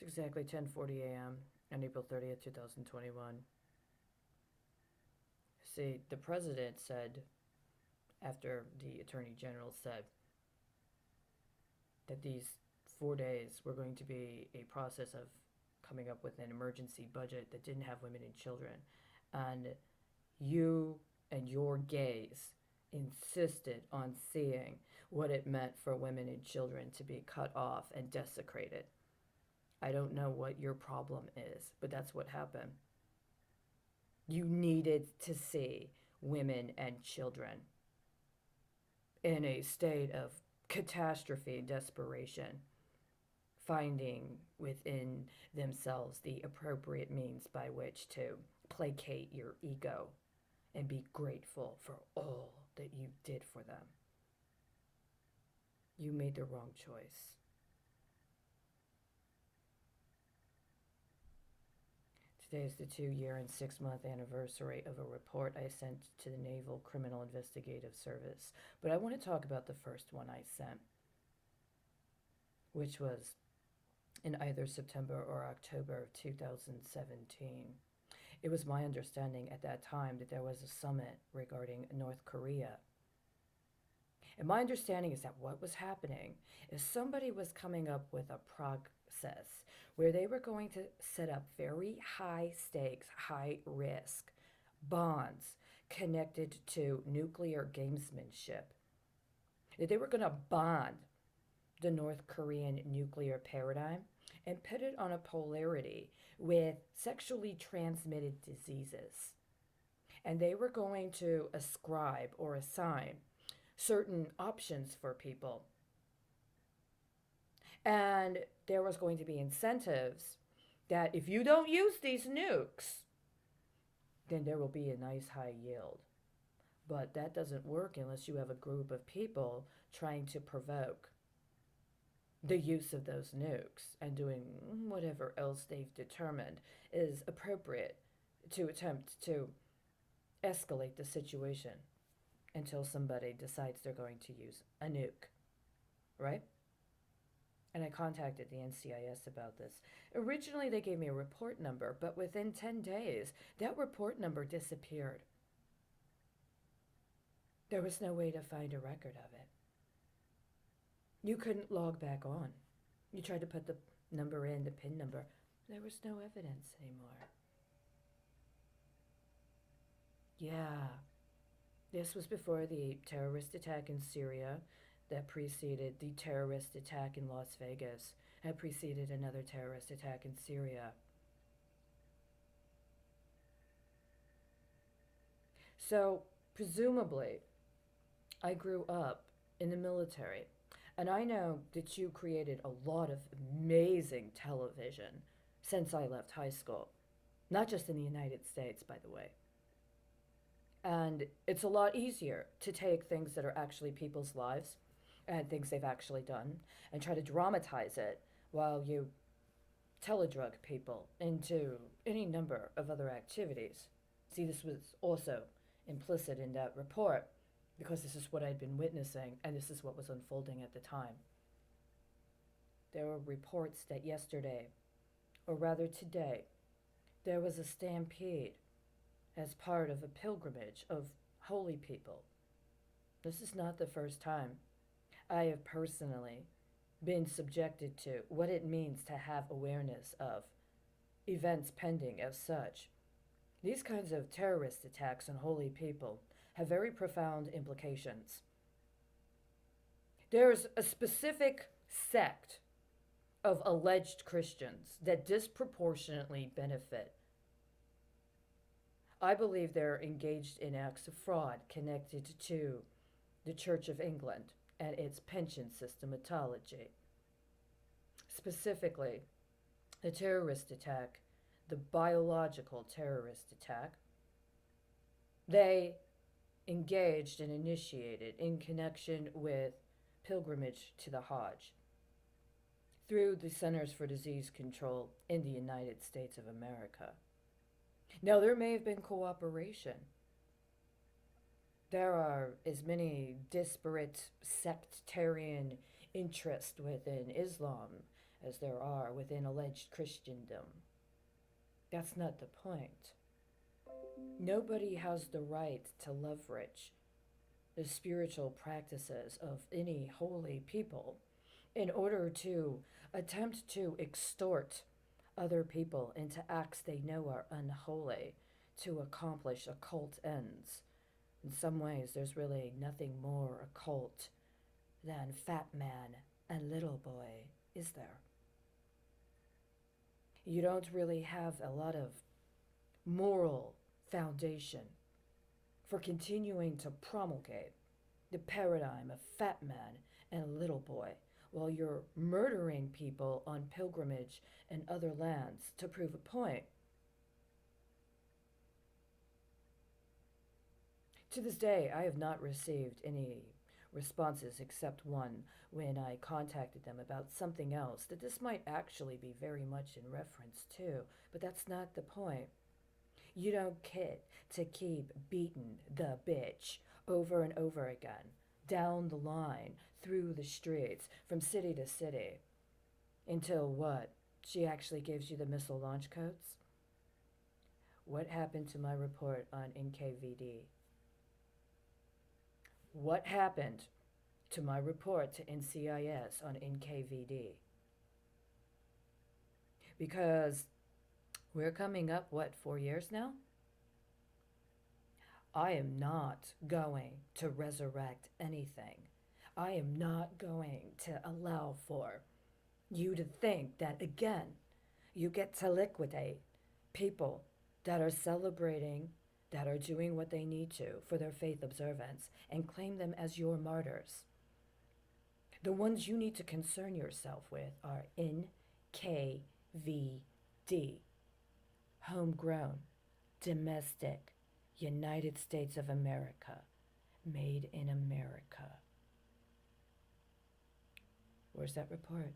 It's exactly 10:40 a.m. on April 30th, 2021. See, the president said, after the attorney general said that these 4 days were going to be a process of coming up with an emergency budget that didn't have women and children. And you and your gaze insisted on seeing what it meant for women and children to be cut off and desecrated. I don't know what your problem is, but that's what happened. You needed to see women and children in a state of catastrophe and desperation, finding within themselves the appropriate means by which to placate your ego and be grateful for all that you did for them. You made the wrong choice. Today is the 2 year and 6 month anniversary of a report I sent to the Naval Criminal Investigative Service. But I want to talk about the first one I sent, which was in either September or October of 2017. It was my understanding at that time that there was a summit regarding North Korea. And my understanding is that what was happening is somebody was coming up with a process where they were going to set up very high stakes, high risk bonds connected to nuclear gamesmanship. That they were going to bond the North Korean nuclear paradigm and put it on a polarity with sexually transmitted diseases. And they were going to ascribe or assign certain options for people. And there was going to be incentives that if you don't use these nukes, then there will be a nice high yield. But that doesn't work unless you have a group of people trying to provoke the use of those nukes and doing whatever else they've determined is appropriate to attempt to escalate the situation until somebody decides they're going to use a nuke, right? And I contacted the NCIS about this. Originally, they gave me a report number, but within 10 days, that report number disappeared. There was no way to find a record of it. You couldn't log back on. You tried to put the number in, the PIN number. There was no evidence anymore. Yeah, this was before the terrorist attack in Syria that preceded the terrorist attack in Las Vegas, had preceded another terrorist attack in Syria. So, presumably, I grew up in the military, and I know that you created a lot of amazing television since I left high school. Not just in the United States, by the way. And it's a lot easier to take things that are actually people's lives and things they've actually done and try to dramatize it while you teledrug people into any number of other activities. See, this was also implicit in that report because this is what I'd been witnessing and this is what was unfolding at the time. There were reports that yesterday, or rather today, there was a stampede as part of a pilgrimage of holy people. This is not the first time I have personally been subjected to what it means to have awareness of events pending as such. These kinds of terrorist attacks on holy people have very profound implications. There's a specific sect of alleged Christians that disproportionately benefit. I believe they're engaged in acts of fraud connected to the Church of England and its pension systematology. Specifically, the terrorist attack, the biological terrorist attack, they engaged and initiated in connection with pilgrimage to the Hajj through the Centers for Disease Control in the United States of America. Now, there may have been cooperation. There are as many disparate sectarian interests within Islam as there are within alleged Christendom. That's not the point. Nobody has the right to leverage the spiritual practices of any holy people in order to attempt to extort other people into acts they know are unholy to accomplish occult ends. In some ways, there's really nothing more occult than Fat Man and Little Boy, is there? You don't really have a lot of moral foundation for continuing to promulgate the paradigm of Fat Man and Little Boy while you're murdering people on pilgrimage and other lands to prove a point. To this day, I have not received any responses except one when I contacted them about something else that this might actually be very much in reference to, but that's not the point. You don't get to keep beating the bitch over and over again, down the line, through the streets, from city to city, until what? She actually gives you the missile launch codes? What happened to my report on NKVD? What happened to my report to NCIS on NKVD? Because we're coming up, 4 years now? I am not going to resurrect anything. I am not going to allow for you to think that, again, you get to liquidate people that are celebrating, that are doing what they need to for their faith observance, and claim them as your martyrs. The ones you need to concern yourself with are NKVD, homegrown, domestic, United States of America, made in America. Where's that report?